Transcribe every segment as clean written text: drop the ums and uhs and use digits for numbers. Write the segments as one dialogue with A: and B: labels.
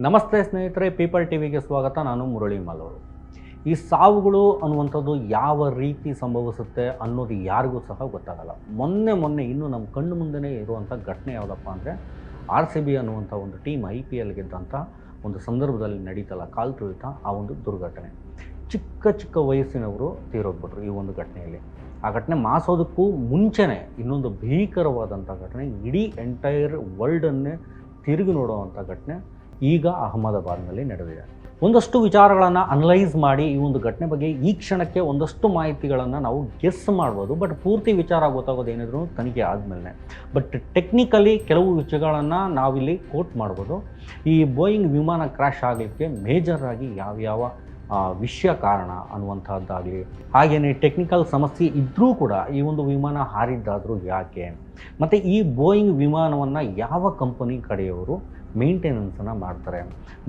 A: ನಮಸ್ತೆ ಸ್ನೇಹಿತರೆ, ಪೀಪಲ್ ಟಿವಿಗೆ ಸ್ವಾಗತ. ನಾನು ಮುರಳಿ ಮಲ್ಲವರು. ಈ ಸಾವುಗಳು ಅನ್ನುವಂಥದ್ದು ಯಾವ ರೀತಿ ಸಂಭವಿಸುತ್ತೆ ಅನ್ನೋದು ಯಾರಿಗೂ ಸಹ ಗೊತ್ತಾಗಲ್ಲ. ಮೊನ್ನೆ ಇನ್ನೂ ನಮ್ಮ ಕಣ್ಣು ಮುಂದೆನೇ ಇರುವಂಥ ಘಟನೆ ಯಾವುದಪ್ಪ ಅಂದರೆ RCB ಅನ್ನುವಂಥ ಒಂದು ಟೀಮ್ IPL ಗೆದ್ದಂಥ ಒಂದು ಸಂದರ್ಭದಲ್ಲಿ ನಡೀತಲ್ಲ ಕಾಲ್ ತುಳಿತ, ಆ ಒಂದು ದುರ್ಘಟನೆ. ಚಿಕ್ಕ ವಯಸ್ಸಿನವರು ತೀರೋಗ್ಬಿಟ್ರು ಈ ಒಂದು ಘಟನೆಯಲ್ಲಿ. ಆ ಘಟನೆ ಮಾಸೋದಕ್ಕೂ ಮುಂಚೆನೇ ಇನ್ನೊಂದು ಭೀಕರವಾದಂಥ ಘಟನೆ, ಇಡೀ ಎಂಟೈರ್ ವರ್ಲ್ಡನ್ನೇ ತಿರುಗಿ ನೋಡುವಂಥ ಘಟನೆ ಈಗ ಅಹಮದಾಬಾದ್ನಲ್ಲಿ ನಡೆದಿದೆ. ಒಂದಷ್ಟು ವಿಚಾರಗಳನ್ನು ಅನಲೈಸ್ ಮಾಡಿ ಈ ಒಂದು ಘಟನೆ ಬಗ್ಗೆ ಈ ಕ್ಷಣಕ್ಕೆ ಒಂದಷ್ಟು ಮಾಹಿತಿಗಳನ್ನು ನಾವು ಗೆಸ್ ಮಾಡ್ಬೋದು. ಬಟ್ ಪೂರ್ತಿ ವಿಚಾರ ಗೊತ್ತಾಗೋದು ಏನಿದ್ರು ತನಿಖೆ ಆದಮೇಲೆ. ಬಟ್ ಟೆಕ್ನಿಕಲಿ ಕೆಲವು ವಿಷಯಗಳನ್ನು ನಾವಿಲ್ಲಿ ಕೋಟ್ ಮಾಡ್ಬೋದು. ಈ ಬೋಯಿಂಗ್ ವಿಮಾನ ಕ್ರ್ಯಾಶ್ ಆಗಲಿಕ್ಕೆ ಮೇಜರಾಗಿ ಯಾವ್ಯಾವ ವಿಷಯ ಕಾರಣ ಅನ್ನುವಂಥದ್ದಾಗಲಿ, ಹಾಗೆಯೇ ಟೆಕ್ನಿಕಲ್ ಸಮಸ್ಯೆ ಇದ್ದರೂ ಕೂಡ ಈ ಒಂದು ವಿಮಾನ ಹಾರಿದ್ದಾದರೂ ಯಾಕೆ, ಮತ್ತು ಈ ಬೋಯಿಂಗ್ ವಿಮಾನವನ್ನು ಯಾವ ಕಂಪನಿ ಕಡೆಯವರು ಮೇಂಟೆನೆನ್ಸನ್ನು ಮಾಡ್ತಾರೆ,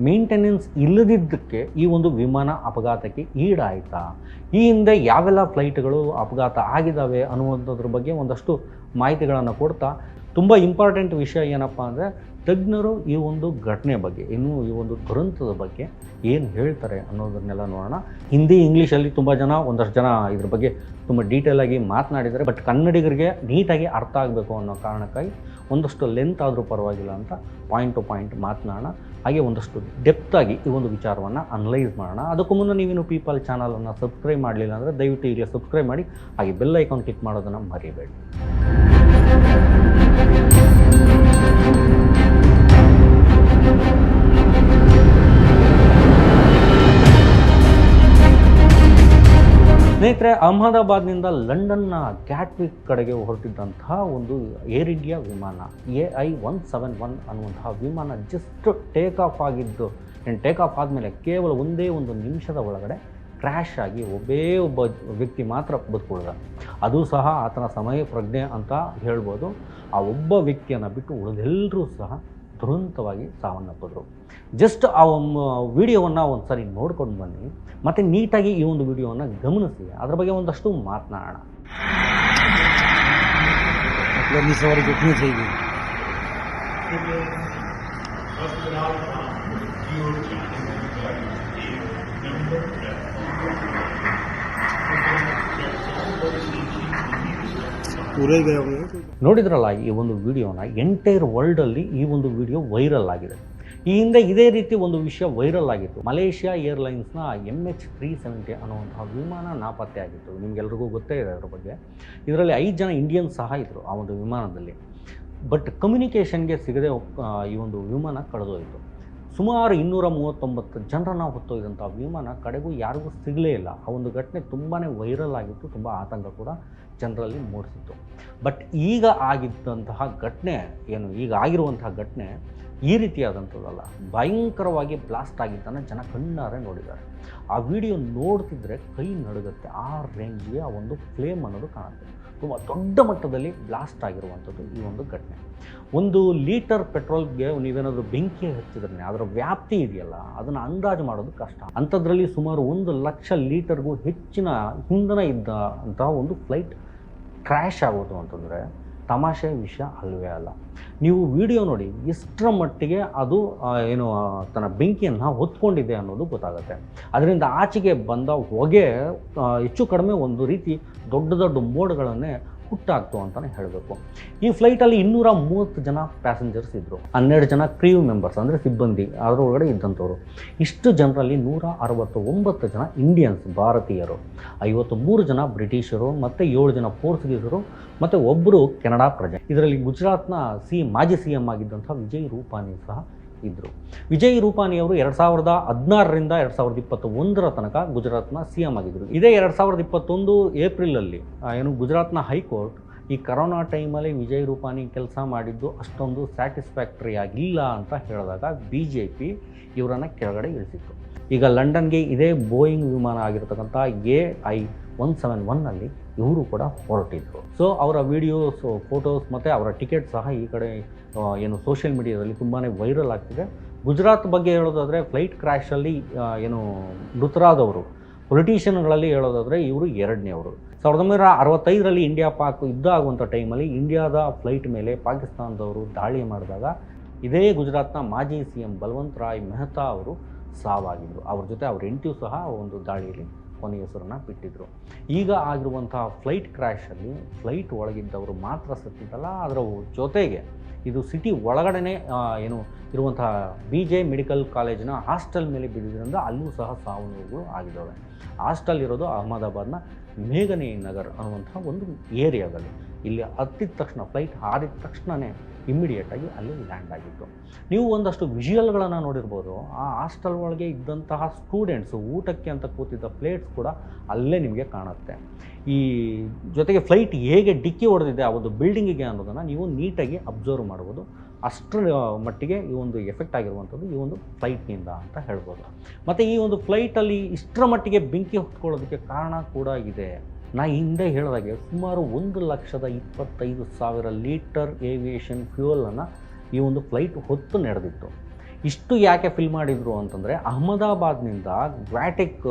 A: ಮೇಂಟೆನೆನ್ಸ್ ಇಲ್ಲದಿದ್ದಕ್ಕೆ ಈ ಒಂದು ವಿಮಾನ ಅಪಘಾತಕ್ಕೆ ಈಡಾಯಿತಾ, ಈ ಹಿಂದೆ ಯಾವೆಲ್ಲ ಫ್ಲೈಟ್ಗಳು ಅಪಘಾತ ಆಗಿದ್ದಾವೆ ಅನ್ನುವಂಥದ್ರ ಬಗ್ಗೆ ಒಂದಷ್ಟು ಮಾಹಿತಿಗಳನ್ನು ಕೊಡ್ತಾ, ತುಂಬ ಇಂಪಾರ್ಟೆಂಟ್ ವಿಷಯ ಏನಪ್ಪ ಅಂದರೆ ತಜ್ಞರು ಈ ಒಂದು ಘಟನೆ ಬಗ್ಗೆ, ಇನ್ನೂ ಈ ಒಂದು ದುರಂತದ ಬಗ್ಗೆ ಏನು ಹೇಳ್ತಾರೆ ಅನ್ನೋದನ್ನೆಲ್ಲ ನೋಡೋಣ. ಹಿಂದಿ ಇಂಗ್ಲೀಷಲ್ಲಿ ಒಂದಷ್ಟು ಜನ ಇದ್ರ ಬಗ್ಗೆ ತುಂಬ ಡೀಟೇಲಾಗಿ ಮಾತನಾಡಿದ್ದಾರೆ. ಬಟ್ ಕನ್ನಡಿಗರಿಗೆ ನೀಟಾಗಿ ಅರ್ಥ ಆಗಬೇಕು ಅನ್ನೋ ಕಾರಣಕ್ಕಾಗಿ ಒಂದಷ್ಟು ಲೆಂತ್ ಆದರೂ ಪರವಾಗಿಲ್ಲ ಅಂತ ಪಾಯಿಂಟ್ ಟು ಪಾಯಿಂಟ್ ಮಾತನಾಡೋಣ. ಹಾಗೆ ಒಂದಷ್ಟು ಡೆಪ್ತಾಗಿ ಈ ಒಂದು ವಿಚಾರವನ್ನು ಅನಲೈಸ್ ಮಾಡೋಣ. ಅದಕ್ಕೂ ಮುನ್ನ ನೀವೇನು ಪೀಪಲ್ ಚಾನಲನ್ನು ಸಬ್ಸ್ಕ್ರೈಬ್ ಮಾಡಲಿಲ್ಲ ಅಂದರೆ ದಯವಿಟ್ಟು ಈಗ ಸಬ್ಸ್ಕ್ರೈಬ್ ಮಾಡಿ, ಹಾಗೆ ಬೆಲ್ ಐಕಾನ್ ಕ್ಲಿಕ್ ಮಾಡೋದನ್ನು ಮರಿಬೇಡಿ. ಸ್ನೇಹಿತರೆ, ಅಹಮದಾಬಾದ್ನಿಂದ ಲಂಡನ್ನ ಗ್ಯಾಟ್ವಿಕ್ ಕಡೆಗೆ ಹೊರಟಿದ್ದಂತಹ ಒಂದು ಏರ್ ಇಂಡಿಯಾ ವಿಮಾನ AI-171 ಅನ್ನುವಂತಹ ವಿಮಾನ ಜಸ್ಟ್ ಟೇಕ್ ಆಫ್ ಆಗಿದ್ದು, ಟೇಕ್ ಆಫ್ ಆದಮೇಲೆ ಕೇವಲ ಒಂದೇ ಒಂದು ನಿಮಿಷದ ಒಳಗಡೆ ಕ್ರ್ಯಾಶ್ ಆಗಿ ಒಬ್ಬ ವ್ಯಕ್ತಿ ಮಾತ್ರ ಬದುಕುಳಿದ. ಅದು ಸಹ ಆತನ ಸಮಯ ಪ್ರಜ್ಞೆ ಅಂತ ಹೇಳ್ಬೋದು. ಆ ಒಬ್ಬ ವ್ಯಕ್ತಿಯನ್ನು ಬಿಟ್ಟು ಉಳಿದೆಲ್ಲರೂ ಸಹ ದುರಂತವಾಗಿ ಸಾವನ್ನಪ್ಪಿದ್ರು. ಜಸ್ಟ್ ಆ ವಿಡಿಯೋವನ್ನು ಒಂದು ಸರಿ ನೋಡ್ಕೊಂಡು ಬನ್ನಿ, ಮತ್ತು ನೀಟಾಗಿ ಈ ಒಂದು ವಿಡಿಯೋವನ್ನು ಗಮನಿಸಿ, ಅದರ ಬಗ್ಗೆ ಒಂದಷ್ಟು ಮಾತನಾಡೋಣ. ನೋಡಿದ್ರಲ್ಲ ಈ ಒಂದು ವಿಡಿಯೋನ, ಎಂಟೈರ್ ವರ್ಲ್ಡಲ್ಲಿ ಈ ಒಂದು ವಿಡಿಯೋ ವೈರಲ್ ಆಗಿದೆ. ಈ ಹಿಂದೆ ಇದೇ ರೀತಿ ಒಂದು ವಿಷಯ ವೈರಲ್ ಆಗಿತ್ತು. ಮಲೇಷ್ಯಾ ಏರ್ಲೈನ್ಸ್ನ MH370 ಅನ್ನುವಂತಹ ವಿಮಾನ ನಾಪತ್ತೆ ಆಗಿತ್ತು. ನಿಮಗೆಲ್ರಿಗೂ ಗೊತ್ತೇ ಇದೆ ಅದರ ಬಗ್ಗೆ. ಇದರಲ್ಲಿ 5 ಜನ ಇಂಡಿಯನ್ಸ್ ಸಹ ಇದ್ದರು ಆ ಒಂದು ವಿಮಾನದಲ್ಲಿ. ಬಟ್ ಕಮ್ಯುನಿಕೇಷನ್ಗೆ ಸಿಗದೆ ಈ ಒಂದು ವಿಮಾನ ಕಳೆದೋಯಿತು. ಸುಮಾರು 239 ಜನರನ್ನು ಹೊತ್ತೊಯ್ದಂಥ ವಿಮಾನ ಕಡೆಗೂ ಯಾರಿಗೂ ಸಿಗಲೇ ಇಲ್ಲ. ಆ ಒಂದು ಘಟನೆ ತುಂಬಾ ವೈರಲ್ ಆಗಿತ್ತು, ತುಂಬ ಆತಂಕ ಕೂಡ ಜನರಲ್ಲಿ ಮೂಡಿಸಿತ್ತು. ಬಟ್ ಈಗ ಆಗಿದ್ದಂತಹ ಘಟನೆ ಏನು, ಈಗ ಆಗಿರುವಂತಹ ಘಟನೆ ಈ ರೀತಿಯಾದಂಥದ್ದಲ್ಲ. ಭಯಂಕರವಾಗಿ ಬ್ಲಾಸ್ಟ್ ಆಗಿದ್ದನ್ನು ಜನ ಕಣ್ಣಾರೆ ನೋಡಿದ್ದಾರೆ. ಆ ವಿಡಿಯೋ ನೋಡ್ತಿದ್ರೆ ಕೈ ನಡುಗುತ್ತೆ. ಆ ರೇಂಜ್ಗೆ ಆ ಒಂದು ಫ್ಲೇಮ್ ಅನ್ನೋದು ಕಾಣುತ್ತೆ. ತುಂಬ ದೊಡ್ಡ ಮಟ್ಟದಲ್ಲಿ ಬ್ಲಾಸ್ಟ್ ಆಗಿರುವಂಥದ್ದು ಈ ಒಂದು ಘಟನೆ. 1 ಲೀಟರ್ ಪೆಟ್ರೋಲ್ಗೆ ನೀವೇನಾದರೂ ಬೆಂಕಿ ಹಚ್ಚಿದ್ರೆ ಅದರ ವ್ಯಾಪ್ತಿ ಇದೆಯಲ್ಲ, ಅದನ್ನು ಅಂದಾಜು ಮಾಡೋದು ಕಷ್ಟ. ಅಂಥದ್ರಲ್ಲಿ ಸುಮಾರು 1 ಲಕ್ಷ ಲೀಟರ್ಗೂ ಹೆಚ್ಚಿನ ಇಂಧನ ಇದ್ದ ಅಂತಹ ಒಂದು ಫ್ಲೈಟ್ ಕ್ರ್ಯಾಶ್ ಆಗೋದು ಅಂತಂದರೆ ತಮಾಷೆ ವಿಷಯ ಅಲ್ಲವೇ ಅಲ್ಲ. ನೀವು ವಿಡಿಯೋ ನೋಡಿ ಎಷ್ಟರ ಮಟ್ಟಿಗೆ ಅದು ತನ್ನ ಬೆಂಕಿಯನ್ನು ಹೊತ್ಕೊಂಡಿದೆ ಅನ್ನೋದು ಗೊತ್ತಾಗುತ್ತೆ. ಅದರಿಂದ ಆಚೆಗೆ ಬಂದ ಹೊಗೆ ಹೆಚ್ಚು ಕಡಿಮೆ ಒಂದು ರೀತಿ ದೊಡ್ಡ ಮೋಡ್ಗಳನ್ನೇ ಹುಟ್ಟಾಗ್ತು ಅಂತಲೇ ಹೇಳಬೇಕು. ಈ ಫ್ಲೈಟಲ್ಲಿ 230 ಜನ ಪ್ಯಾಸೆಂಜರ್ಸ್ ಇದ್ದರು, 12 ಜನ ಕ್ರೀವ್ ಮೆಂಬರ್ಸ್ ಅಂದರೆ ಸಿಬ್ಬಂದಿ ಅದರೊಳಗಡೆ ಇದ್ದಂಥವ್ರು. ಇಷ್ಟು ಜನರಲ್ಲಿ 169 ಜನ ಇಂಡಿಯನ್ಸ್ ಭಾರತೀಯರು, 53 ಜನ ಬ್ರಿಟಿಷರು, ಮತ್ತು 7 ಜನ ಪೋರ್ಚುಗೀಸರು, ಮತ್ತು ಒಬ್ಬರು ಕೆನಡಾ ಪ್ರಜೆ. ಇದರಲ್ಲಿ ಗುಜರಾತ್ನ ಮಾಜಿ CM ಆಗಿದ್ದಂಥ ವಿಜಯ್ ರೂಪಾನಿ ಸಹ ಇದ್ದರು. ವಿಜಯ್ ರೂಪಾನಿಯವರು 2016ರಿಂದ 2021 ತನಕ ಗುಜರಾತ್ನ CM ಆಗಿದ್ದರು. ಇದೇ 2021 ಏಪ್ರಿಲಲ್ಲಿ ಗುಜರಾತ್ನ ಹೈಕೋರ್ಟ್ ಈ ಕರೋನಾ ಟೈಮಲ್ಲಿ ವಿಜಯ್ ರೂಪಾನಿ ಕೆಲಸ ಮಾಡಿದ್ದು ಅಷ್ಟೊಂದು ಸ್ಯಾಟಿಸ್ಫ್ಯಾಕ್ಟರಿ ಆಗಿಲ್ಲ ಅಂತ ಹೇಳಿದಾಗ BJP ಇವರನ್ನು ಕೆಳಗಡೆ ಇಳಿಸಿತ್ತು. ಈಗ ಲಂಡನ್ಗೆ ಇದೇ ಬೋಯಿಂಗ್ ವಿಮಾನ ಆಗಿರತಕ್ಕಂಥ AI-171ನಲ್ಲಿ ಇವರು ಕೂಡ ಹೊರಟಿದ್ರು. ಸೊ ಅವರ ವಿಡಿಯೋಸ್, ಫೋಟೋಸ್ ಮತ್ತು ಅವರ ಟಿಕೆಟ್ ಸಹ ಈ ಕಡೆ ಸೋಷಿಯಲ್ ಮೀಡಿಯಾದಲ್ಲಿ ತುಂಬಾ ವೈರಲ್ ಆಗ್ತಿದೆ. ಗುಜರಾತ್ ಬಗ್ಗೆ ಹೇಳೋದಾದರೆ ಫ್ಲೈಟ್ ಕ್ರ್ಯಾಶಲ್ಲಿ ಮೃತರಾದವರು ಪೊಲಿಟಿಷಿಯನ್ಗಳಲ್ಲಿ ಹೇಳೋದಾದರೆ ಇವರು 2ನೇವರು. 1965ರಲ್ಲಿ ಇಂಡಿಯಾ ಪಾಕ್ ಯುದ್ಧ ಆಗುವಂಥ ಟೈಮಲ್ಲಿ ಇಂಡಿಯಾದ ಫ್ಲೈಟ್ ಮೇಲೆ ಪಾಕಿಸ್ತಾನದವರು ದಾಳಿ ಮಾಡಿದಾಗ ಇದೇ ಗುಜರಾತ್ನ ಮಾಜಿ CM ಬಲವಂತ್ ರಾಯ್ ಮೆಹ್ತಾ ಅವರು ಸಾವಾಗಿದ್ದರು. ಅವ್ರ ಜೊತೆ ಅವ್ರ ಹೆಂಡತಿಯೂ ಸಹ ಒಂದು ದಾಳಿಯಲ್ಲಿ ಕೊನೆಯ ಹೆಸರನ್ನು ಬಿಟ್ಟಿದ್ದರು. ಈಗ ಆಗಿರುವಂತಹ ಫ್ಲೈಟ್ ಕ್ರ್ಯಾಶಲ್ಲಿ ಫ್ಲೈಟ್ ಒಳಗಿದ್ದವರು ಮಾತ್ರ ಸತ್ತಿದ್ದಲ್ಲ, ಅದರ ಜೊತೆಗೆ ಇದು ಸಿಟಿ ಒಳಗಡೆ ಏನು ಇರುವಂತಹ BJ ಮೆಡಿಕಲ್ ಕಾಲೇಜಿನ ಹಾಸ್ಟೆಲ್ ಮೇಲೆ ಬಿದ್ದಿದ್ದರಿಂದ ಅಲ್ಲೂ ಸಹ ಸಾವು ನೋವುಗಳು ಆಗಿದ್ದಾವೆ. ಹಾಸ್ಟೆಲ್ ಇರೋದು ಅಹಮದಾಬಾದ್ನ ಮೇಘನಿ ನಗರ್ ಅನ್ನುವಂಥ ಒಂದು ಏರಿಯಾದಲ್ಲಿ. ಇಲ್ಲಿ ಹತ್ತಿದ ತಕ್ಷಣ ಫ್ಲೈಟ್ ಹಾರಿದ ತಕ್ಷಣವೇ ಇಮ್ಮಿಡಿಯೇಟಾಗಿ ಅಲ್ಲಿ ಲ್ಯಾಂಡ್ ಆಗಿತ್ತು. ನೀವು ಒಂದಷ್ಟು ವಿಜುವಲ್ಗಳನ್ನು ನೋಡಿರ್ಬೋದು. ಆ ಹಾಸ್ಟೆಲ್ ಒಳಗೆ ಇದ್ದಂತಹ ಸ್ಟೂಡೆಂಟ್ಸು ಊಟಕ್ಕೆ ಅಂತ ಕೂತಿದ್ದ ಪ್ಲೇಟ್ಸ್ ಕೂಡ ಅಲ್ಲೇ ನಿಮಗೆ ಕಾಣುತ್ತೆ. ಈ ಜೊತೆಗೆ ಫ್ಲೈಟ್ ಹೇಗೆ ಡಿಕ್ಕಿ ಹೊಡೆದಿದೆ ಆ ಒಂದು ಬಿಲ್ಡಿಂಗಿಗೆ ಅನ್ನೋದನ್ನು ನೀವು ನೀಟಾಗಿ ಅಬ್ಸರ್ವ್ ಮಾಡ್ಬೋದು. ಅಷ್ಟರ ಮಟ್ಟಿಗೆ ಈ ಒಂದು ಎಫೆಕ್ಟ್ ಆಗಿರುವಂಥದ್ದು ಈ ಒಂದು ಫ್ಲೈಟ್ನಿಂದ ಅಂತ ಹೇಳ್ಬೋದು. ಮತ್ತು ಈ ಒಂದು ಫ್ಲೈಟಲ್ಲಿ ಇಷ್ಟರ ಮಟ್ಟಿಗೆ ಬೆಂಕಿ ಹೊತ್ಕೊಳ್ಳೋದಕ್ಕೆ ಕಾರಣ ಕೂಡ ಇದೆ. ನಾ ಹಿಂದೆ ಹೇಳಿದಾಗೆ ಸುಮಾರು 1,25,000 ಲೀಟರ್ ಏವಿಯೇಷನ್ ಫ್ಯೂಯಲನ್ನು ಈ ಒಂದು ಫ್ಲೈಟ್ ಹೊತ್ತು ನಡೆದಿತ್ತು. ಇಷ್ಟು ಯಾಕೆ ಫಿಲ್ ಮಾಡಿದರು ಅಂತಂದರೆ, ಅಹಮದಾಬಾದ್ನಿಂದ ಗ್ವಾಟಿಕ್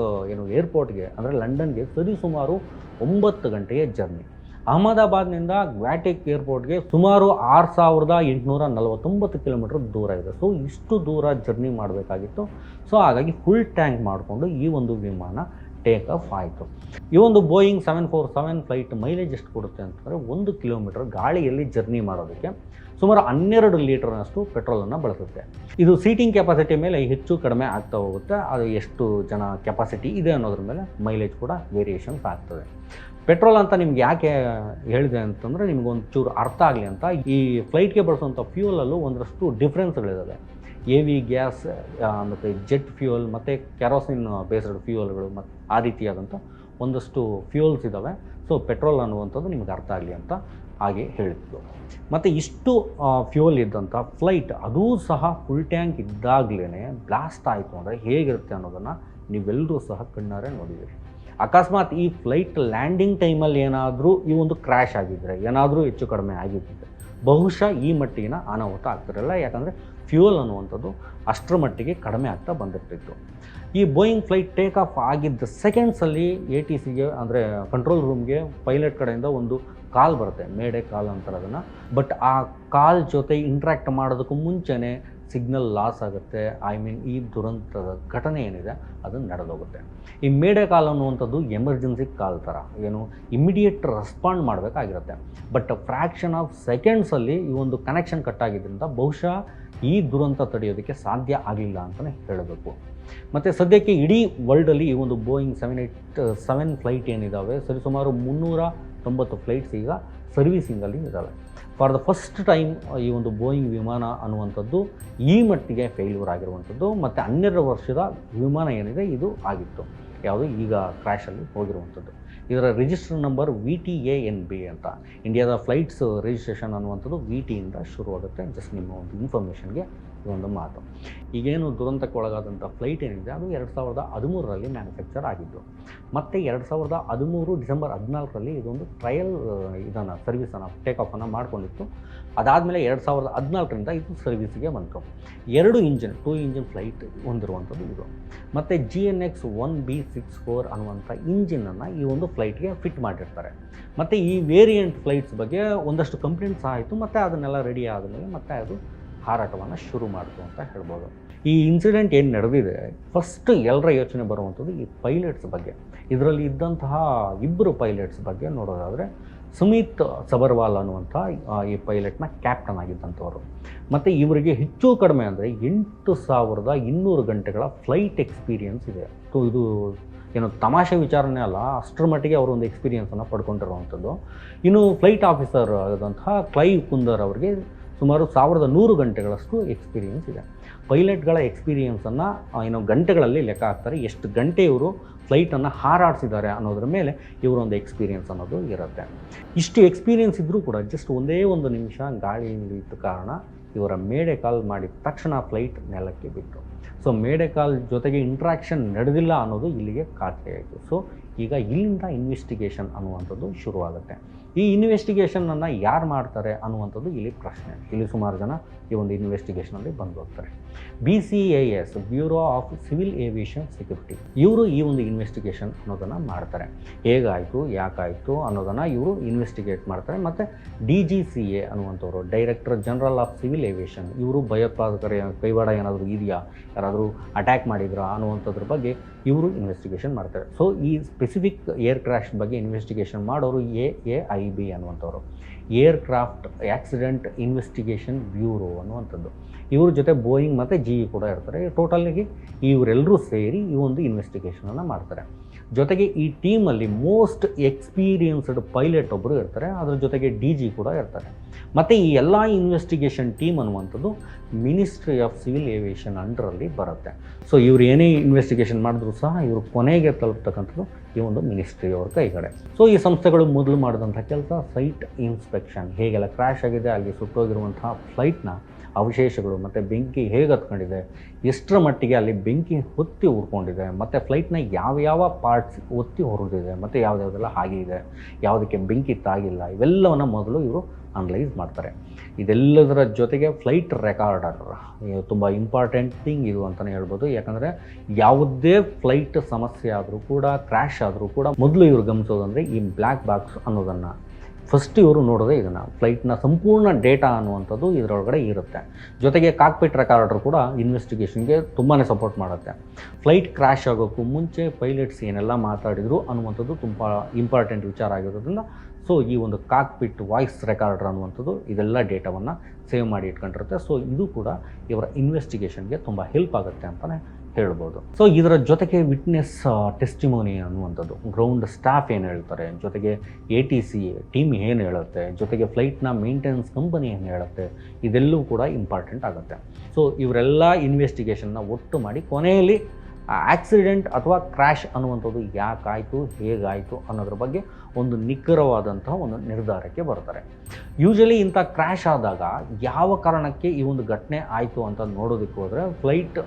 A: ಏರ್ಪೋರ್ಟ್ಗೆ ಅಂದರೆ ಲಂಡನ್ಗೆ ಸರಿಸುಮಾರು 9 ಗಂಟೆಯ ಜರ್ನಿ. ಅಹಮದಾಬಾದ್ನಿಂದ ಗ್ವಾಟಿಕ್ ಏರ್ಪೋರ್ಟ್ಗೆ ಸುಮಾರು 6,849 ಕಿಲೋಮೀಟರ್ ದೂರ ಇದೆ. ಸೊ ಇಷ್ಟು ದೂರ ಜರ್ನಿ ಮಾಡಬೇಕಾಗಿತ್ತು. ಸೊ ಹಾಗಾಗಿ ಫುಲ್ ಟ್ಯಾಂಕ್ ಮಾಡಿಕೊಂಡು ಈ ಒಂದು ವಿಮಾನ ಟೇಕ್ ಆಫ್ ಆಯಿತು. ಈ ಒಂದು ಬೋಯಿಂಗ್ 747 ಫ್ಲೈಟ್ ಮೈಲೇಜ್ ಎಷ್ಟು ಕೊಡುತ್ತೆ ಅಂತಂದರೆ 1 ಕಿಲೋಮೀಟರ್ ಗಾಳಿಯಲ್ಲಿ ಜರ್ನಿ ಮಾಡೋದಕ್ಕೆ ಸುಮಾರು 12 ಲೀಟರ್ನಷ್ಟು ಪೆಟ್ರೋಲನ್ನು ಬಳಸುತ್ತೆ. ಇದು ಸೀಟಿಂಗ್ ಕೆಪಾಸಿಟಿ ಮೇಲೆ ಹೆಚ್ಚು ಕಡಿಮೆ ಆಗ್ತಾ ಹೋಗುತ್ತೆ. ಅದು ಎಷ್ಟು ಜನ ಕೆಪಾಸಿಟಿ ಇದೆ ಅನ್ನೋದ್ರ ಮೇಲೆ ಮೈಲೇಜ್ ಕೂಡ ವೇರಿಯೇಷನ್ಸ್ ಆಗ್ತದೆ. ಪೆಟ್ರೋಲ್ ಅಂತ ನಿಮ್ಗೆ ಯಾಕೆ ಹೇಳಿದೆ ಅಂತಂದರೆ, ನಿಮಗೊಂದು ಚೂರು ಅರ್ಥ ಆಗಲಿ ಅಂತ. ಈ ಫ್ಲೈಟ್ಗೆ ಬಳಸುವಂಥ ಫ್ಯೂಯಲಲ್ಲೂ ಒಂದಷ್ಟು ಡಿಫ್ರೆನ್ಸ್ಗಳಿದ್ದಾವೆ. AV ಗ್ಯಾಸ್ ಮತ್ತು ಜೆಟ್ ಫ್ಯೂಯಲ್ ಮತ್ತು ಕೆರೋಸಿನ್ ಬೇಸ್ಡ್ ಫ್ಯೂಯಲ್ಗಳು ಮತ್ತು ಆ ರೀತಿಯಾದಂಥ ಒಂದಷ್ಟು ಫ್ಯೂಯಲ್ಸ್ ಇದ್ದಾವೆ. ಸೊ ಪೆಟ್ರೋಲ್ ಅನ್ನುವಂಥದ್ದು ನಿಮಗೆ ಅರ್ಥ ಆಗಲಿ ಅಂತ ಹಾಗೆ ಹೇಳಿದ್ದು. ಮತ್ತು ಇಷ್ಟು ಫ್ಯೂಯಲ್ ಇದ್ದಂಥ ಫ್ಲೈಟ್ ಅದೂ ಸಹ ಫುಲ್ ಟ್ಯಾಂಕ್ ಇದ್ದಾಗಲೇ ಬ್ಲಾಸ್ಟ್ ಆಯಿತು ಅಂದರೆ ಹೇಗಿರುತ್ತೆ ಅನ್ನೋದನ್ನು ನೀವೆಲ್ಲರೂ ಸಹ ಕಣ್ಣಾರೆ ನೋಡಿದ್ದೀರಿ. ಅಕಸ್ಮಾತ್ ಈ ಫ್ಲೈಟ್ ಲ್ಯಾಂಡಿಂಗ್ ಟೈಮಲ್ಲಿ ಏನಾದರೂ ಈ ಒಂದು ಕ್ರ್ಯಾಶ್ ಆಗಿದ್ದರೆ, ಏನಾದರೂ ಹೆಚ್ಚು ಕಡಿಮೆ ಆಗಿದ್ದರೆ ಬಹುಶಃ ಈ ಮಟ್ಟಿಗಿನ ಅನಾಹುತ ಆಗ್ತಿರಲ್ಲ. ಯಾಕಂದರೆ ಫ್ಯೂಯಲ್ ಅನ್ನುವಂಥದ್ದು ಅಷ್ಟರ ಮಟ್ಟಿಗೆ ಕಡಿಮೆ ಆಗ್ತಾ ಬಂದಿರ್ತಿತ್ತು. ಈ ಬೋಯಿಂಗ್ ಫ್ಲೈಟ್ ಟೇಕ್ ಆಫ್ ಆಗಿದ್ದ ಸೆಕೆಂಡ್ಸಲ್ಲಿ ATCಗೆ ಅಂದರೆ ಕಂಟ್ರೋಲ್ ರೂಮ್ಗೆ ಪೈಲಟ್ ಕಡೆಯಿಂದ ಒಂದು ಕಾಲ್ ಬರುತ್ತೆ, ಮೇಡೆ ಕಾಲ್ ಅಂತಾರೆ ಅದನ್ನು. ಬಟ್ ಆ ಕಾಲ್ ಜೊತೆ ಇಂಟ್ರ್ಯಾಕ್ಟ್ ಮಾಡೋದಕ್ಕೂ ಮುಂಚೆನೇ ಸಿಗ್ನಲ್ ಲಾಸ್ ಆಗುತ್ತೆ. ಈ ದುರಂತದ ಘಟನೆ ಏನಿದೆ ಅದು ನಡೆದೋಗುತ್ತೆ. ಈ ಮೇಡೆ ಕಾಲ್ ಅನ್ನುವಂಥದ್ದು ಎಮರ್ಜೆನ್ಸಿ ಕಾಲ್ ಥರ, ಇಮ್ಮಿಡಿಯೇಟ್ ರೆಸ್ಪಾಂಡ್ ಮಾಡಬೇಕಾಗಿರುತ್ತೆ. ಬಟ್ ಫ್ರ್ಯಾಕ್ಷನ್ ಆಫ್ ಸೆಕೆಂಡ್ಸಲ್ಲಿ ಈ ಒಂದು ಕನೆಕ್ಷನ್ ಕಟ್ಟಾಗಿದ್ದರಿಂದ ಬಹುಶಃ ಈ ದುರಂತ ತಡೆಯೋದಕ್ಕೆ ಸಾಧ್ಯ ಆಗಲಿಲ್ಲ ಅಂತಲೇ ಹೇಳಬೇಕು. ಮತ್ತು ಸದ್ಯಕ್ಕೆ ಇಡೀ ವರ್ಲ್ಡಲ್ಲಿ ಈ ಒಂದು ಬೋಯಿಂಗ್ 787 ಫ್ಲೈಟ್ ಏನಿದ್ದಾವೆ ಸರಿಸುಮಾರು 390 ಫ್ಲೈಟ್ಸ್ ಈಗ ಸರ್ವೀಸಿಂಗಲ್ಲಿ ಇದ್ದಾವೆ. ಫಾರ್ ದ ಫಸ್ಟ್ ಟೈಮ್ ಈ ಒಂದು ಬೋಯಿಂಗ್ ವಿಮಾನ ಅನ್ನುವಂಥದ್ದು ಈ ಮಟ್ಟಿಗೆ ಫೇಲ್ಯೂರ್ ಆಗಿರುವಂಥದ್ದು. ಮತ್ತು 12 ವರ್ಷದ ವಿಮಾನ ಏನಿದೆ ಇದು ಆಗಿತ್ತು, ಯಾವುದು ಈಗ ಕ್ರ್ಯಾಶಲ್ಲಿ ಹೋಗಿರುವಂಥದ್ದು. ಇದರ ರಿಜಿಸ್ಟರ್ ನಂಬರ್ VTANB ಅಂತ. ಇಂಡಿಯಾದ ಫ್ಲೈಟ್ಸ್ ರಿಜಿಸ್ಟ್ರೇಷನ್ ಅನ್ನುವಂಥದ್ದು VTಯಿಂದ ಶುರುವಾಗುತ್ತೆ. ಜಸ್ಟ್ ನಿಮ್ಮ ಒಂದು ಇನ್ಫಾರ್ಮೇಷನ್ಗೆ ಇದೊಂದು ಮಾತು. ಈಗೇನು ದುರಂತಕ್ಕೆ ಒಳಗಾದಂಥ ಫ್ಲೈಟ್ ಏನಿದೆ ಅದು 2013ರಲ್ಲಿ ಮ್ಯಾನುಫ್ಯಾಕ್ಚರ್ ಆಗಿದ್ದು. ಮತ್ತು 2013 ಡಿಸೆಂಬರ್ 14ರಲ್ಲಿ ಇದೊಂದು ಟ್ರಯಲ್ ಸರ್ವಿಸನ್ನು ಟೇಕ್ ಆಫನ್ನು ಮಾಡ್ಕೊಂಡಿತ್ತು. ಅದಾದಮೇಲೆ 2014ರಿಂದ ಇದು ಸರ್ವಿಸಿಗೆ ಬಂತು. 2 ಇಂಜಿನ್ ಫ್ಲೈಟ್ ಹೊಂದಿರುವಂಥದ್ದು ಇದು. ಮತ್ತು GNX 1B64 ಅನ್ನುವಂಥ ಇಂಜಿನನ್ನು ಈ ಒಂದು ಫ್ಲೈಟ್ಗೆ ಫಿಟ್ ಮಾಡಿರ್ತಾರೆ. ಮತ್ತು ಈ ವೇರಿಯಂಟ್ ಫ್ಲೈಟ್ಸ್ ಬಗ್ಗೆ ಒಂದಷ್ಟು ಕಂಪ್ಲೇಂಟ್ಸ್ ಆಯಿತು. ಮತ್ತು ಅದನ್ನೆಲ್ಲ ರೆಡಿ ಆದಮೇಲೆ ಮತ್ತೆ ಅದು ಹಾರಾಟವನ್ನು ಶುರು ಮಾಡಿತು ಅಂತ ಹೇಳ್ಬೋದು. ಈ ಇನ್ಸಿಡೆಂಟ್ ಏನು ನಡೆದಿದೆ, ಫಸ್ಟ್ ಎಲ್ಲರ ಯೋಚನೆ ಬರುವಂಥದ್ದು ಈ ಪೈಲಟ್ಸ್ ಬಗ್ಗೆ. ಇದರಲ್ಲಿ ಇದ್ದಂತಹ 2 ಪೈಲಟ್ಸ್ ಬಗ್ಗೆ ನೋಡೋದಾದರೆ, ಸುಮಿತ್ ಸಬರ್ವಾಲ್ ಅನ್ನುವಂಥ ಈ ಪೈಲಟ್ನ ಕ್ಯಾಪ್ಟನ್ ಆಗಿದ್ದಂಥವರು. ಮತ್ತು ಇವರಿಗೆ ಹೆಚ್ಚು ಕಡಿಮೆ ಅಂದರೆ 8,200 ಗಂಟೆಗಳ ಫ್ಲೈಟ್ ಎಕ್ಸ್ಪೀರಿಯನ್ಸ್ ಇದೆ. ಸೊ ಇದು ತಮಾಷೆ ವಿಚಾರನೇ ಅಲ್ಲ, ಅಷ್ಟರ ಮಟ್ಟಿಗೆ ಅವರು ಒಂದು ಎಕ್ಸ್ಪೀರಿಯನ್ಸನ್ನು ಪಡ್ಕೊಂಡಿರುವಂಥದ್ದು. ಇನ್ನು ಫ್ಲೈಟ್ ಆಫೀಸರ್ ಆದಂತಹ ಕ್ಲೈವ್ ಕುಂದರ್ ಅವರಿಗೆ ಸುಮಾರು 1,100 ಗಂಟೆಗಳಷ್ಟು ಎಕ್ಸ್ಪೀರಿಯನ್ಸ್ ಇದೆ. ಪೈಲಟ್ಗಳ ಎಕ್ಸ್ಪೀರಿಯನ್ಸನ್ನು ಗಂಟೆಗಳಲ್ಲಿ ಲೆಕ್ಕ ಹಾಕ್ತಾರೆ. ಎಷ್ಟು ಗಂಟೆ ಇವರು ಫ್ಲೈಟನ್ನು ಹಾರಾಡಿಸಿದ್ದಾರೆ ಅನ್ನೋದ್ರ ಮೇಲೆ ಇವರೊಂದು ಎಕ್ಸ್ಪೀರಿಯನ್ಸ್ ಅನ್ನೋದು ಇರುತ್ತೆ. ಇಷ್ಟು ಎಕ್ಸ್ಪೀರಿಯನ್ಸ್ ಇದ್ದರೂ ಕೂಡ ಜಸ್ಟ್ ಒಂದೇ ಒಂದು ನಿಮಿಷ ಗಾಳಿ ಇಳಿದ ಕಾರಣ ಇವರ ಮೇಡೆ ಕಾಲ್ ಮಾಡಿದ ತಕ್ಷಣ ಫ್ಲೈಟ್ ನೆಲಕ್ಕೆ ಬಿತ್ತು. ಸೊ ಮೇಡೆ ಕಾಲ್ ಜೊತೆಗೆ ಇಂಟ್ರಾಕ್ಷನ್ ನಡೆದಿಲ್ಲ ಅನ್ನೋದು ಇಲ್ಲಿಗೆ ಖಾತ್ರಿ ಆಯಿತು. ಸೊ ಈಗ ಇಲ್ಲಿಂದ ಇನ್ವೆಸ್ಟಿಗೇಷನ್ ಅನ್ನುವಂಥದ್ದು ಶುರುವಾಗುತ್ತೆ. ಈ ಇನ್ವೆಸ್ಟಿಗೇಷನನ್ನು ಯಾರು ಮಾಡ್ತಾರೆ ಅನ್ನುವಂಥದ್ದು ಇಲ್ಲಿ ಪ್ರಶ್ನೆ. ಇಲ್ಲಿ ಸುಮಾರು ಜನ ಈ ಒಂದು ಇನ್ವೆಸ್ಟಿಗೇಷನಲ್ಲಿ ಬಂದು ಹೋಗ್ತಾರೆ. BCAS, bureau of civil aviation security, ಇವರು ಈ ಒಂದು ಇನ್ವೆಸ್ಟಿಗೇಷನ್ ಅನ್ನೋದನ್ನು ಮಾಡ್ತಾರೆ. ಹೇಗಾಯಿತು, ಯಾಕಾಯಿತು ಅನ್ನೋದನ್ನು ಇವರು ಇನ್ವೆಸ್ಟಿಗೇಟ್ ಮಾಡ್ತಾರೆ. ಮತ್ತು DGCA ಅನ್ನುವಂಥವ್ರು, director general of civil aviation, ಇವರು ಭಯೋತ್ಪಾದಕರ ಕೈವಾಡ ಏನಾದರೂ ಇದೆಯಾ, ಯಾರಾದರೂ ಅಟ್ಯಾಕ್ ಮಾಡಿದ್ರಾ ಅನ್ನುವಂಥದ್ರ ಬಗ್ಗೆ ಇವರು ಇನ್ವೆಸ್ಟಿಗೇಷನ್ ಮಾಡ್ತಾರೆ. ಸೊ ಈ ಸ್ಪೆಸಿಫಿಕ್ ಏರ್ ಕ್ರ್ಯಾಶ್ ಬಗ್ಗೆ ಇನ್ವೆಸ್ಟಿಗೇಷನ್ ಮಾಡೋರು AAIB ಅನ್ನುವಂಥವ್ರು, ಏರ್ಕ್ರಾಫ್ಟ್ ಆಕ್ಸಿಡೆಂಟ್ ಇನ್ವೆಸ್ಟಿಗೇಷನ್ ಬ್ಯೂರೋ ಅನ್ನುವಂಥದ್ದು. ಇವ್ರ ಜೊತೆ ಬೋಯಿಂಗ್ ಮತ್ತು GE ಕೂಡ ಇರ್ತಾರೆ. ಟೋಟಲ್ಗೆ ಇವರೆಲ್ಲರೂ ಸೇರಿ ಈ ಒಂದು ಇನ್ವೆಸ್ಟಿಗೇಷನನ್ನು ಮಾಡ್ತಾರೆ. ಜೊತೆಗೆ ಈ ಟೀಮಲ್ಲಿ ಮೋಸ್ಟ್ ಎಕ್ಸ್ಪೀರಿಯನ್ಸ್ಡ್ ಪೈಲಟ್ ಒಬ್ಬರು ಇರ್ತಾರೆ, ಅದರ ಜೊತೆಗೆ DG ಕೂಡ ಇರ್ತಾರೆ. ಮತ್ತು ಈ ಎಲ್ಲ ಇನ್ವೆಸ್ಟಿಗೇಷನ್ ಟೀಮ್ ಅನ್ನುವಂಥದ್ದು ಮಿನಿಸ್ಟ್ರಿ ಆಫ್ ಸಿವಿಲ್ ಏವಿಯೇಷನ್ ಅಂಡರಲ್ಲಿ ಬರುತ್ತೆ. ಸೊ ಇವ್ರು ಏನೇ ಇನ್ವೆಸ್ಟಿಗೇಷನ್ ಮಾಡಿದ್ರು ಸಹ ಇವರು ಕೊನೆಗೆ ತಲುಪ್ತಕ್ಕಂಥದ್ದು ಈ ಒಂದು ಮಿನಿಸ್ಟ್ರಿಯವ್ರ ಕೈಗಡೆ. ಸೊ ಈ ಸಂಸ್ಥೆಗಳು ಮೊದಲು ಮಾಡಿದಂಥ ಕೆಲಸ ಸೈಟ್ ಇನ್ಸ್ಪೆಕ್ಷನ್, ಹೇಗೆಲ್ಲ ಕ್ರ್ಯಾಶ್ ಆಗಿದೆ, ಅಲ್ಲಿ ಸುಟ್ಟೋಗಿರುವಂತಹ ಫ್ಲೈಟ್ನ ಅವಶೇಷಗಳು ಮತ್ತು ಬೆಂಕಿ ಹೇಗೆ ಹತ್ಕೊಂಡಿದೆ, ಎಷ್ಟರ ಮಟ್ಟಿಗೆ ಅಲ್ಲಿ ಬೆಂಕಿ ಹೊತ್ತಿ ಉರ್ಕೊಂಡಿದೆ, ಮತ್ತು ಫ್ಲೈಟ್ನ ಯಾವ ಪಾರ್ಟ್ಸ್ ಒತ್ತಿ ಹೊರಡಿದೆ, ಮತ್ತು ಯಾವುದೆಲ್ಲ ಹಾಗೆ ಇದೆ, ಯಾವುದಕ್ಕೆ ಬೆಂಕಿ ತಾಗಿಲ್ಲ, ಇವೆಲ್ಲವನ್ನು ಮೊದಲು ಇವರು ಅನಲೈಸ್ ಮಾಡ್ತಾರೆ. ಇದೆಲ್ಲದರ ಜೊತೆಗೆ ಫ್ಲೈಟ್ ರೆಕಾರ್ಡರ್ ತುಂಬ ಇಂಪಾರ್ಟೆಂಟ್ ಥಿಂಗ್ ಇದು ಅಂತಲೇ ಹೇಳ್ಬೋದು. ಯಾಕಂದರೆ ಯಾವುದೇ ಫ್ಲೈಟ್ ಸಮಸ್ಯೆ ಆದರೂ ಕೂಡ, ಕ್ರ್ಯಾಶ್ ಆದರೂ ಕೂಡ ಮೊದಲು ಇವರು ಗಮನಿಸೋದಂದರೆ ಈ ಬ್ಲ್ಯಾಕ್ ಬಾಕ್ಸ್ ಅನ್ನೋದನ್ನು ಫಸ್ಟ್ ಇವರು ನೋಡೋದೇ ಇದನ್ನು. ಫ್ಲೈಟ್ನ ಸಂಪೂರ್ಣ ಡೇಟಾ ಅನ್ನುವಂಥದ್ದು ಇದರೊಳಗಡೆ ಇರುತ್ತೆ. ಜೊತೆಗೆ ಕಾಕ್ಪಿಟ್ ರೆಕಾರ್ಡರ್ ಕೂಡ ಇನ್ವೆಸ್ಟಿಗೇಷನ್ಗೆ ತುಂಬಾ ಸಪೋರ್ಟ್ ಮಾಡುತ್ತೆ. ಫ್ಲೈಟ್ ಕ್ರ್ಯಾಶ್ ಆಗೋಕ್ಕೂ ಮುಂಚೆ ಪೈಲಟ್ಸ್ ಏನೆಲ್ಲ ಮಾತಾಡಿದರು ಅನ್ನುವಂಥದ್ದು ತುಂಬ ಇಂಪಾರ್ಟೆಂಟ್ ವಿಚಾರ ಆಗಿರೋದ್ರಿಂದ ಸೊ ಈ ಒಂದು ಕಾಕ್ಪಿಟ್ ವಾಯ್ಸ್ ರೆಕಾರ್ಡರ್ ಅನ್ನುವಂಥದ್ದು ಇದೆಲ್ಲ ಡೇಟಾವನ್ನು ಸೇವ್ ಮಾಡಿ ಇಟ್ಕೊಂಡಿರುತ್ತೆ. ಸೊ ಇದು ಕೂಡ ಇವರ ಇನ್ವೆಸ್ಟಿಗೇಷನ್ಗೆ ತುಂಬ ಹೆಲ್ಪ್ ಆಗುತ್ತೆ ಅಂತಲೇ ಹೇಳ್ಬೋದು. ಸೊ ಇದರ ಜೊತೆಗೆ ವಿಟ್ನೆಸ್ ಟೆಸ್ಟಿಮೋನಿ ಅನ್ನುವಂಥದ್ದು, ಗ್ರೌಂಡ್ ಸ್ಟಾಫ್ ಏನು ಹೇಳ್ತಾರೆ, ಜೊತೆಗೆ ATC ಟೀಮ್ ಏನು ಹೇಳುತ್ತೆ, ಜೊತೆಗೆ ಫ್ಲೈಟ್ನ ಮೇಂಟೆನೆನ್ಸ್ ಕಂಪನಿ ಏನು ಹೇಳುತ್ತೆ, ಇದೆಲ್ಲವೂ ಕೂಡ ಇಂಪಾರ್ಟೆಂಟ್ ಆಗುತ್ತೆ. ಸೊ ಇವರೆಲ್ಲ ಇನ್ವೆಸ್ಟಿಗೇಷನ್ನ ಒಟ್ಟು ಮಾಡಿ ಕೊನೆಯಲ್ಲಿ ಆಕ್ಸಿಡೆಂಟ್ ಅಥವಾ ಕ್ರ್ಯಾಶ್ ಅನ್ನುವಂಥದ್ದು ಯಾಕಾಯಿತು, ಹೇಗಾಯಿತು ಅನ್ನೋದ್ರ ಬಗ್ಗೆ ಒಂದು ನಿಖರವಾದಂತಹ ಒಂದು ನಿರ್ಧಾರಕ್ಕೆ ಬರ್ತಾರೆ. ಯೂಶಲಿ ಇಂಥ ಕ್ರ್ಯಾಶ್ ಆದಾಗ ಯಾವ ಕಾರಣಕ್ಕೆ ಈ ಒಂದು ಘಟನೆ ಆಯಿತು ಅಂತ ನೋಡೋದಕ್ಕೆ ಹೋದರೆ ಫ್ಲೈಟ್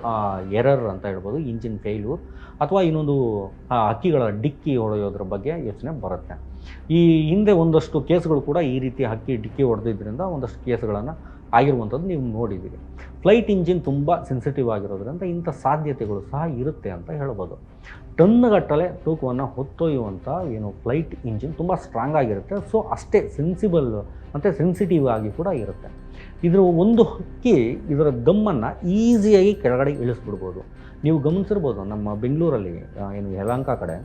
A: ಎರರ್ ಅಂತ ಹೇಳ್ಬೋದು, ಇಂಜಿನ್ ಫೇಲ್ಯೂರ್, ಅಥವಾ ಇನ್ನೊಂದು ಹಕ್ಕಿಗಳ ಡಿಕ್ಕಿ ಹೊಡೆಯೋದ್ರ ಬಗ್ಗೆ ಯೋಚನೆ ಬರುತ್ತೆ. ಈ ಹಿಂದೆ ಒಂದಷ್ಟು ಕೇಸ್ಗಳು ಕೂಡ ಈ ರೀತಿ ಹಕ್ಕಿ ಡಿಕ್ಕಿ ಹೊಡೆದಿದ್ದರಿಂದ ಒಂದಷ್ಟು ಕೇಸ್ಗಳನ್ನು ಆಗಿರುವಂಥದ್ದು ನೀವು ನೋಡಿದ್ದೀರಿ. ಫ್ಲೈಟ್ ಇಂಜಿನ್ ತುಂಬ ಸೆನ್ಸಿಟಿವ್ ಆಗಿರೋದ್ರಿಂದ ಇಂಥ ಸಾಧ್ಯತೆಗಳು ಸಹ ಇರುತ್ತೆ ಅಂತ ಹೇಳ್ಬೋದು. ಟನ್ನುಗಟ್ಟಲೆ ತೂಕವನ್ನು ಹೊತ್ತೊಯ್ಯುವಂಥ ಏನು ಫ್ಲೈಟ್ ಇಂಜಿನ್ ತುಂಬ ಸ್ಟ್ರಾಂಗ್ ಆಗಿರುತ್ತೆ. ಸೊ ಅಷ್ಟೇ ಸೆನ್ಸಿಬಲ್ ಮತ್ತು ಸೆನ್ಸಿಟಿವ್ ಆಗಿ ಕೂಡ ಇರುತ್ತೆ. ಇದರ ಒಂದು ಹಕ್ಕಿ ಇದರ ದಮ್ಮನ್ನು ಈಸಿಯಾಗಿ ಕೆಳಗಡೆ ಇಳಿಸ್ಬಿಡ್ಬೋದು. ನೀವು ಗಮನಿಸಿರ್ಬೋದು, ನಮ್ಮ ಬೆಂಗಳೂರಲ್ಲಿ ಏನು ಯಲಹಂಕ ಕಡೆ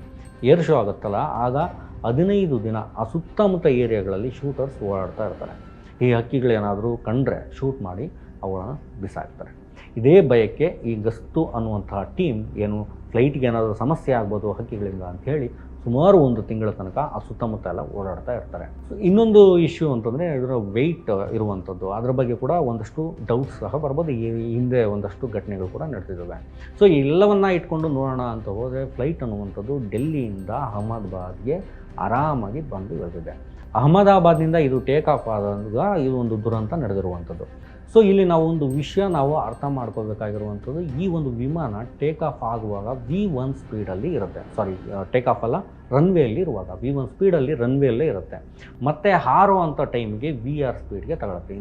A: ಏರ್ ಶೋ ಆಗುತ್ತಲ್ಲ, ಆಗ 15 ದಿನ ಆ ಸುತ್ತಮುತ್ತ ಏರಿಯಾಗಳಲ್ಲಿ ಶೂಟರ್ಸ್ ಓಡಾಡ್ತಾ ಇರ್ತಾರೆ. ಈ ಹಕ್ಕಿಗಳೇನಾದರೂ ಕಂಡ್ರೆ ಶೂಟ್ ಮಾಡಿ ಅವುಗಳನ್ನು ಬಿಸಾಕ್ತಾರೆ. ಇದೇ ಭಯಕ್ಕೆ ಈ ಗಸ್ತು ಅನ್ನುವಂತಹ ಟೀಮ್ ಏನು ಫ್ಲೈಟ್ಗೆ ಏನಾದರೂ ಸಮಸ್ಯೆ ಆಗ್ಬೋದು ಹಕ್ಕಿಗಳಿಂದ ಅಂಥೇಳಿ ಸುಮಾರು 1 ತಿಂಗಳ ತನಕ ಆ ಸುತ್ತಮುತ್ತ ಎಲ್ಲ ಓಡಾಡ್ತಾ ಇರ್ತಾರೆ. ಇನ್ನೊಂದು ಇಶ್ಯೂ ಅಂತಂದರೆ ಇದರ ವೆಯ್ಟ್ ಇರುವಂಥದ್ದು, ಅದರ ಬಗ್ಗೆ ಕೂಡ ಒಂದಷ್ಟು ಡೌಟ್ಸ್ ಸಹ ಬರ್ಬೋದು. ಈ ಹಿಂದೆ ಒಂದಷ್ಟು ಘಟನೆಗಳು ಕೂಡ ನಡೆದಿದ್ದಾವೆ. ಸೊ ಎಲ್ಲವನ್ನ ಇಟ್ಕೊಂಡು ನೋಡೋಣ ಅಂತ ಹೋದರೆ ಫ್ಲೈಟ್ ಅನ್ನುವಂಥದ್ದು ಡೆಲ್ಲಿಯಿಂದ ಅಹಮದಾಬಾದ್ಗೆ ಆರಾಮಾಗಿ ಬಂದು ಇಳಿದಿದೆ. ಅಹಮದಾಬಾದ್ನಿಂದ ಇದು ಟೇಕ್ ಆಫ್ ಆದಾಗ ಇದು ಒಂದು ದುರಂತ ನಡೆದಿರುವಂಥದ್ದು. ಸೊ ಇಲ್ಲಿ ನಾವು ಒಂದು ವಿಷಯ ಅರ್ಥ ಮಾಡ್ಕೋಬೇಕಾಗಿರುವಂಥದ್ದು, ಈ ಒಂದು ವಿಮಾನ ಟೇಕ್ ಆಫ್ ಆಗುವಾಗ V1 ಸ್ಪೀಡಲ್ಲಿ ಇರುತ್ತೆ. ಟೇಕ್ ಆಫ್ ಅಲ್ಲ, ರನ್ವೇಯಲ್ಲಿ ಇರುವಾಗ V1 ಸ್ಪೀಡಲ್ಲಿ ರನ್ವೇಯಲ್ಲೇ ಇರುತ್ತೆ. ಮತ್ತು ಹಾರುವಂಥ ಟೈಮ್ಗೆ VR ಸ್ಪೀಡ್ಗೆ ತಗೊಳುತ್ತೆ.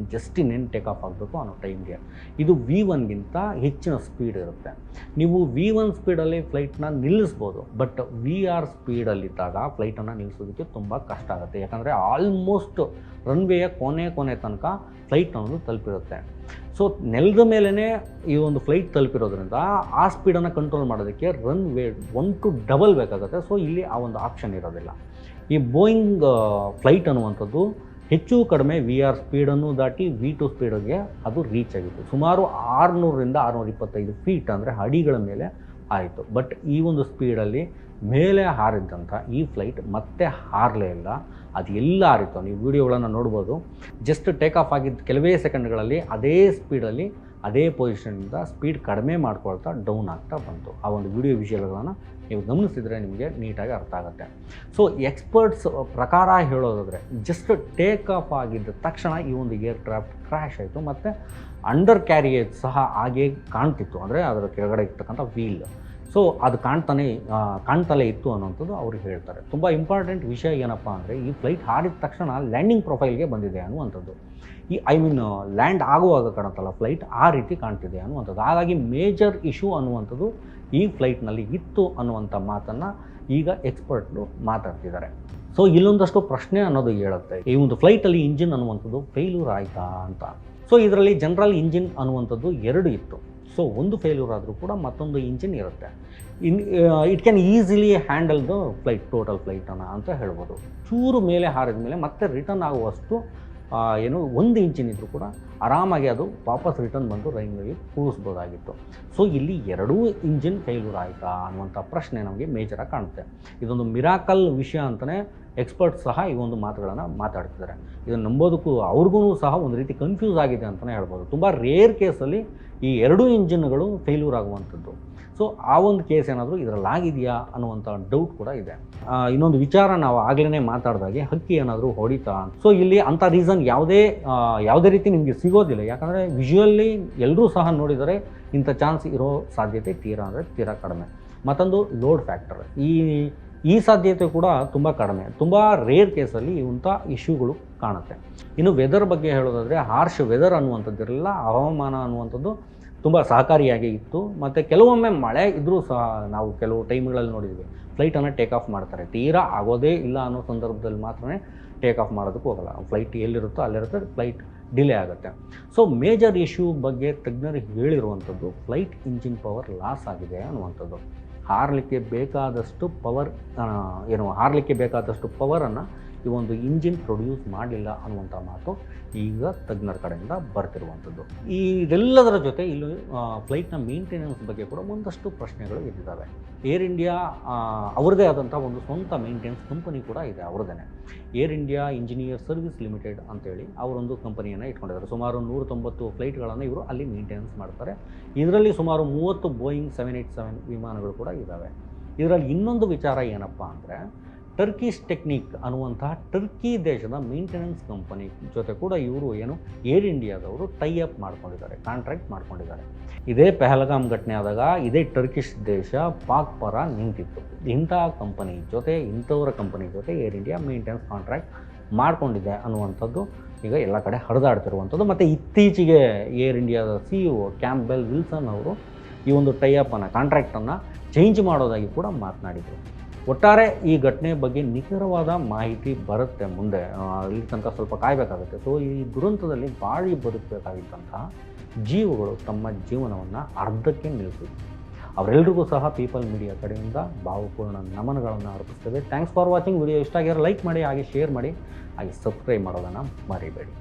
A: ಇನ್ನೇನು ಟೇಕ್ ಆಫ್ ಆಗಬೇಕು ಅನ್ನೋ ಟೈಮ್ಗೆ ಇದು V1ಗಿಂತ ಹೆಚ್ಚಿನ ಸ್ಪೀಡ್ ಇರುತ್ತೆ. ನೀವು V1 ಸ್ಪೀಡಲ್ಲಿ ಫ್ಲೈಟ್ನ ನಿಲ್ಲಿಸ್ಬೋದು, ಬಟ್ VR ಸ್ಪೀಡಲ್ಲಿದ್ದಾಗ ಫ್ಲೈಟನ್ನು ನಿಲ್ಲಿಸೋದಕ್ಕೆ ತುಂಬ ಕಷ್ಟ ಆಗುತ್ತೆ. ಯಾಕಂದರೆ ಆಲ್ಮೋಸ್ಟ್ ರನ್ವೇಯ ಕೊನೆ ತನಕ ಫ್ಲೈಟ್ ಅನ್ನೋದು ತಲುಪಿರುತ್ತೆ. ಸೊ ನೆಲದ ಮೇಲೇ ಈ ಒಂದು ಫ್ಲೈಟ್ ತಲುಪಿರೋದ್ರಿಂದ ಆ ಸ್ಪೀಡನ್ನು ಕಂಟ್ರೋಲ್ ಮಾಡೋದಕ್ಕೆ ರನ್ವೇ 1 to double ಬೇಕಾಗುತ್ತೆ. ಸೊ ಇಲ್ಲಿ ಆ ಒಂದು ಆಪ್ಷನ್ ಇರೋದಿಲ್ಲ. ಈ ಬೋಯಿಂಗ್ ಫ್ಲೈಟ್ ಅನ್ನುವಂಥದ್ದು ಹೆಚ್ಚು ಕಡಿಮೆ VR ಸ್ಪೀಡನ್ನು ದಾಟಿ V2 ಸ್ಪೀಡಿಗೆ ಅದು ರೀಚ್ ಆಗಿತ್ತು. ಸುಮಾರು 600ರಿಂದ 625 ಫೀಟ್ ಅಂದರೆ ಅಡಿಗಳ ಮೇಲೆ ಆಯಿತು. ಬಟ್ ಈ ಒಂದು ಸ್ಪೀಡಲ್ಲಿ ಮೇಲೆ ಹಾರಿದ್ದಂಥ ಈ ಫ್ಲೈಟ್ ಮತ್ತೆ ಹಾರಲೇ ಇಲ್ಲ. ಅದು ಎಲ್ಲ ಹಾರಿತ್ತು, ನೀವು ವಿಡಿಯೋಗಳನ್ನು ನೋಡ್ಬೋದು. ಜಸ್ಟ್ ಟೇಕ್ ಆಫ್ ಆಗಿದ್ದ ಕೆಲವೇ ಸೆಕೆಂಡ್ಗಳಲ್ಲಿ ಅದೇ ಸ್ಪೀಡಲ್ಲಿ ಅದೇ ಪೊಸಿಷನಿಂದ ಸ್ಪೀಡ್ ಕಡಿಮೆ ಮಾಡ್ಕೊಳ್ತಾ ಡೌನ್ ಆಗ್ತಾ ಬಂತು. ಆ ಒಂದು ವಿಡಿಯೋ ವಿಷಯಗಳನ್ನು ನೀವು ಗಮನಿಸಿದರೆ ನಿಮಗೆ ನೀಟಾಗಿ ಅರ್ಥ ಆಗುತ್ತೆ. ಸೊ ಎಕ್ಸ್ಪರ್ಟ್ಸ್ ಪ್ರಕಾರ ಹೇಳೋದಾದರೆ ಜಸ್ಟ್ ಟೇಕ್ ಆಫ್ ಆಗಿದ್ದ ತಕ್ಷಣ ಈ ಒಂದು ಏರ್ಕ್ರಾಫ್ಟ್ ಕ್ರ್ಯಾಶ್ ಆಯಿತು. ಮತ್ತು ಅಂಡರ್ ಕ್ಯಾರಿಯೇಜ್ ಸಹ ಹಾಗೆ ಕಾಣ್ತಿತ್ತು, ಅಂದರೆ ಅದರ ಕೆಳಗಡೆ ಇರ್ತಕ್ಕಂಥ ವೀಲ್ ಸೊ ಅದು ಕಾಣ್ತಲೇ ಇತ್ತು ಅನ್ನೋಂಥದ್ದು ಅವ್ರಿಗೆ ಹೇಳ್ತಾರೆ. ತುಂಬ ಇಂಪಾರ್ಟೆಂಟ್ ವಿಷಯ ಏನಪ್ಪ ಅಂದರೆ, ಈ ಫ್ಲೈಟ್ ಹಾರಿದ ತಕ್ಷಣ ಲ್ಯಾಂಡಿಂಗ್ ಪ್ರೊಫೈಲ್ಗೆ ಬಂದಿದೆ ಅನ್ನುವಂಥದ್ದು. ಲ್ಯಾಂಡ್ ಆಗುವಾಗ ಕಾಣುತ್ತಲ್ಲ ಫ್ಲೈಟ್, ಆ ರೀತಿ ಕಾಣ್ತಿದೆ ಅನ್ನುವಂಥದ್ದು. ಹಾಗಾಗಿ ಮೇಜರ್ ಇಶ್ಯೂ ಅನ್ನುವಂಥದ್ದು ಈ ಫ್ಲೈಟ್ನಲ್ಲಿ ಇತ್ತು ಅನ್ನುವಂಥ ಮಾತನ್ನು ಈಗ ಎಕ್ಸ್ಪರ್ಟ್ರು ಮಾತಾಡ್ತಿದ್ದಾರೆ. ಸೊ ಇಲ್ಲೊಂದಷ್ಟು ಪ್ರಶ್ನೆ ಅನ್ನೋದು ಹೇಳುತ್ತೆ, ಈ ಒಂದು ಫ್ಲೈಟಲ್ಲಿ ಇಂಜಿನ್ ಅನ್ನುವಂಥದ್ದು ಫೇಲ್ಯೂರ್ ಆಯಿತಾ ಅಂತ. ಸೊ ಇದರಲ್ಲಿ ಜನರಲ್ ಇಂಜಿನ್ ಅನ್ನುವಂಥದ್ದು 2 ಇತ್ತು. ಸೊ ಒಂದು ಫೇಲ್ಯೂರ್ ಆದರೂ ಕೂಡ ಮತ್ತೊಂದು ಇಂಜಿನ್ ಇರುತ್ತೆ. It can easily handle the flight, total ಫ್ಲೈಟನ್ನು ಅಂತ ಹೇಳ್ಬೋದು. ಚೂರು ಮೇಲೆ ಹಾರಿದ ಮೇಲೆ ಮತ್ತೆ ರಿಟರ್ನ್ ಆಗುವಷ್ಟು ಒಂದು ಇಂಜಿನ್ ಇದ್ದರೂ ಕೂಡ ಆರಾಮಾಗಿ ಅದು ವಾಪಸ್ ರಿಟರ್ನ್ ಬಂದು ರೈಲ್ವೆಗೆ ಕೂರಿಸ್ಬೋದಾಗಿತ್ತು. ಸೊ ಇಲ್ಲಿ 2 ಇಂಜಿನ್ ಫೇಲ್ಯೂರ್ ಆಯಿತಾ ಅನ್ನುವಂಥ ಪ್ರಶ್ನೆ ನಮಗೆ ಮೇಜರಾಗಿ ಕಾಣುತ್ತೆ. ಇದೊಂದು ಮಿರಾಕಲ್ ವಿಷಯ ಅಂತಲೇ ಎಕ್ಸ್ಪರ್ಟ್ಸ್ ಸಹ ಈ ಒಂದು ಮಾತುಗಳನ್ನು ಮಾತಾಡ್ತಿದ್ದಾರೆ. ಇದನ್ನು ನಂಬೋದಕ್ಕೂ ಅವ್ರಿಗೂ ಸಹ ಒಂದು ರೀತಿ ಕನ್ಫ್ಯೂಸ್ ಆಗಿದೆ ಅಂತಲೇ ಹೇಳ್ಬೋದು. ತುಂಬ ರೇರ್ ಕೇಸಲ್ಲಿ ಈ 2 ಇಂಜಿನ್ಗಳು ಫೇಲ್ಯೂರ್ ಆಗುವಂಥದ್ದು. ಸೊ ಆ ಒಂದು ಕೇಸ್ ಏನಾದರೂ ಇದರಲ್ಲಾಗಿದೆಯಾ ಅನ್ನುವಂಥ ಡೌಟ್ ಕೂಡ ಇದೆ. ಇನ್ನೊಂದು ವಿಚಾರ ನಾವು ಆಗಲೇ ಮಾತಾಡಿದಾಗೆ, ಹಕ್ಕಿ ಏನಾದರೂ ಹೊಡಿತಾ. ಸೊ ಇಲ್ಲಿ ಅಂಥ ರೀಸನ್ ಯಾವುದೇ ರೀತಿ ನಿಮಗೆ ಸಿಗೋದಿಲ್ಲ. ಯಾಕಂದರೆ ವಿಜುವಲ್ಲಿ ಎಲ್ಲರೂ ಸಹ ನೋಡಿದರೆ ಇಂಥ ಚಾನ್ಸ್ ಇರೋ ಸಾಧ್ಯತೆ ತೀರಾ ಕಡಿಮೆ. ಮತ್ತೊಂದು ಲೋಡ್ ಫ್ಯಾಕ್ಟರ್, ಈ ಸಾಧ್ಯತೆ ಕೂಡ ತುಂಬ ಕಡಿಮೆ. ತುಂಬ ರೇರ್ ಕೇಸಲ್ಲಿ ಇಂಥ ಇಶ್ಯೂಗಳು ಕಾಣುತ್ತೆ. ಇನ್ನು ವೆದರ್ ಬಗ್ಗೆ ಹೇಳೋದಾದರೆ, ಹಾರ್ಶ್ ವೆದರ್ ಅನ್ನುವಂಥದ್ದಿರಲ್ಲ, ಹವಾಮಾನ ಅನ್ನುವಂಥದ್ದು ತುಂಬ ಸಹಕಾರಿಯಾಗಿ ಇತ್ತು. ಮತ್ತು ಕೆಲವೊಮ್ಮೆ ಮಳೆ ಇದ್ದರೂ ಸಹ ನಾವು ಕೆಲವು ಟೈಮ್ಗಳಲ್ಲಿ ನೋಡಿದ್ವಿ, ಫ್ಲೈಟನ್ನು ಟೇಕ್ ಆಫ್ ಮಾಡ್ತಾರೆ. ತೀರಾ ಆಗೋದೇ ಇಲ್ಲ ಅನ್ನೋ ಸಂದರ್ಭದಲ್ಲಿ ಮಾತ್ರ ಟೇಕ್ ಆಫ್ ಮಾಡೋದಕ್ಕೂ ಹೋಗಲ್ಲ. ಫ್ಲೈಟ್ ಎಲ್ಲಿರುತ್ತೋ ಅಲ್ಲಿರುತ್ತೆ, ಫ್ಲೈಟ್ ಡಿಲೇ ಆಗುತ್ತೆ. ಸೊ ಮೇಜರ್ ಇಶ್ಯೂ ಬಗ್ಗೆ ತಜ್ಞರಿಗೆ ಹೇಳಿರುವಂಥದ್ದು ಫ್ಲೈಟ್ ಇಂಜಿನ್ ಪವರ್ ಲಾಸ್ ಆಗಿದೆ ಅನ್ನುವಂಥದ್ದು. ಹಾರಲಿಕ್ಕೆ ಬೇಕಾದಷ್ಟು ಪವರನ್ನು ಈ ಒಂದು ಇಂಜಿನ್ ಪ್ರೊಡ್ಯೂಸ್ ಮಾಡಲಿಲ್ಲ ಅನ್ನುವಂಥ ಮಾತು ಈಗ ತಜ್ಞರ ಕಡೆಯಿಂದ ಬರ್ತಿರುವಂಥದ್ದು. ಇದೆಲ್ಲದರ ಜೊತೆ ಇಲ್ಲಿ ಫ್ಲೈಟ್ನ ಮೇಂಟೆನೆನ್ಸ್ ಬಗ್ಗೆ ಕೂಡ ಒಂದಷ್ಟು ಪ್ರಶ್ನೆಗಳು ಎದ್ದಿದ್ದಾವೆ. ಏರ್ ಇಂಡಿಯಾ ಅವ್ರದ್ದೇ ಆದಂಥ ಒಂದು ಸ್ವಂತ ಮೇಂಟೆನೆನ್ಸ್ ಕಂಪನಿ ಕೂಡ ಇದೆ ಅವ್ರದ್ದೇ. Air India engineer service limited ಅಂತೇಳಿ ಅವರೊಂದು ಕಂಪನಿಯನ್ನು ಇಟ್ಕೊಂಡಿದ್ದಾರೆ. ಸುಮಾರು 190 ಫ್ಲೈಟ್ಗಳನ್ನು ಇವರು ಅಲ್ಲಿ ಮೇಂಟೆನೆನ್ಸ್ ಮಾಡ್ತಾರೆ. ಇದರಲ್ಲಿ ಸುಮಾರು 30 ಬೋಯಿಂಗ್ 787 ವಿಮಾನಗಳು ಕೂಡ ಇದ್ದಾವೆ. ಇದರಲ್ಲಿ ಇನ್ನೊಂದು ವಿಚಾರ ಏನಪ್ಪ ಅಂದರೆ, ಟರ್ಕಿಶ್ ಟೆಕ್ನಿಕ್ ಅನ್ನುವಂತಹ ಟರ್ಕಿ ದೇಶದ ಮೇಂಟೆನೆನ್ಸ್ ಕಂಪನಿ ಜೊತೆ ಕೂಡ ಇವರು ಏರ್ ಇಂಡಿಯಾದವರು ಟೈ ಅಪ್ ಮಾಡ್ಕೊಂಡಿದ್ದಾರೆ, ಕಾಂಟ್ರಾಕ್ಟ್ ಮಾಡ್ಕೊಂಡಿದ್ದಾರೆ. ಇದೇ ಪಹಲ್ಗಾಮ್ ಘಟನೆ ಆದಾಗ ಇದೇ ಟರ್ಕಿಶ್ ದೇಶ ಪಾಕ್ ಪರ ನಿಂತಿತ್ತು. ಇಂಥವರ ಕಂಪನಿ ಜೊತೆ ಏರ್ ಇಂಡಿಯಾ ಮೇಂಟೆನೆನ್ಸ್ ಕಾಂಟ್ರಾಕ್ಟ್ ಮಾಡಿಕೊಂಡಿದೆ ಅನ್ನುವಂಥದ್ದು ಈಗ ಎಲ್ಲ ಕಡೆ ಹರಿದಾಡ್ತಿರುವಂಥದ್ದು. ಮತ್ತು ಇತ್ತೀಚೆಗೆ ಏರ್ ಇಂಡಿಯಾದ CEO ಕ್ಯಾಂಪಬೆಲ್ ವಿಲ್ಸನ್ ಅವರು ಈ ಒಂದು ಟೈ ಅಪ್ಪನ್ನು, ಕಾಂಟ್ರಾಕ್ಟನ್ನು ಚೇಂಜ್ ಮಾಡೋದಾಗಿ ಕೂಡ ಮಾತನಾಡಿದರು. ಒಟ್ಟಾರೆ ಈ ಘಟನೆ ಬಗ್ಗೆ ನಿಖರವಾದ ಮಾಹಿತಿ ಬರುತ್ತೆ ಮುಂದೆ. ಇಲ್ಲಿ ತನಕ ಸ್ವಲ್ಪ ಕಾಯಬೇಕಾಗುತ್ತೆ. ಸೊ ಈ ದುರಂತದಲ್ಲಿ ಬಾಳಿ ಬದುಕಬೇಕಾಗಿದ್ದಂತಹ ಜೀವಗಳು ತಮ್ಮ ಜೀವನವನ್ನು ಅರ್ಧಕ್ಕೆ ನಿಲ್ಲಿಸಿದ್ರು. ಅವರೆಲ್ಲರಿಗೂ ಸಹ ಪೀಪಲ್ ಮೀಡಿಯಾ ಕಡೆಯಿಂದ ಭಾವಪೂರ್ಣ ನಮನಗಳನ್ನು ಅರ್ಪಿಸ್ತೇವೆ. Thanks for watching. ವಿಡಿಯೋ ಇಷ್ಟ ಆಗಿರೋ ಲೈಕ್ ಮಾಡಿ, ಹಾಗೆ ಶೇರ್ ಮಾಡಿ, ಹಾಗೆ ಸಬ್ಸ್ಕ್ರೈಬ್ ಮಾಡೋದನ್ನು ಮರಿಬೇಡಿ.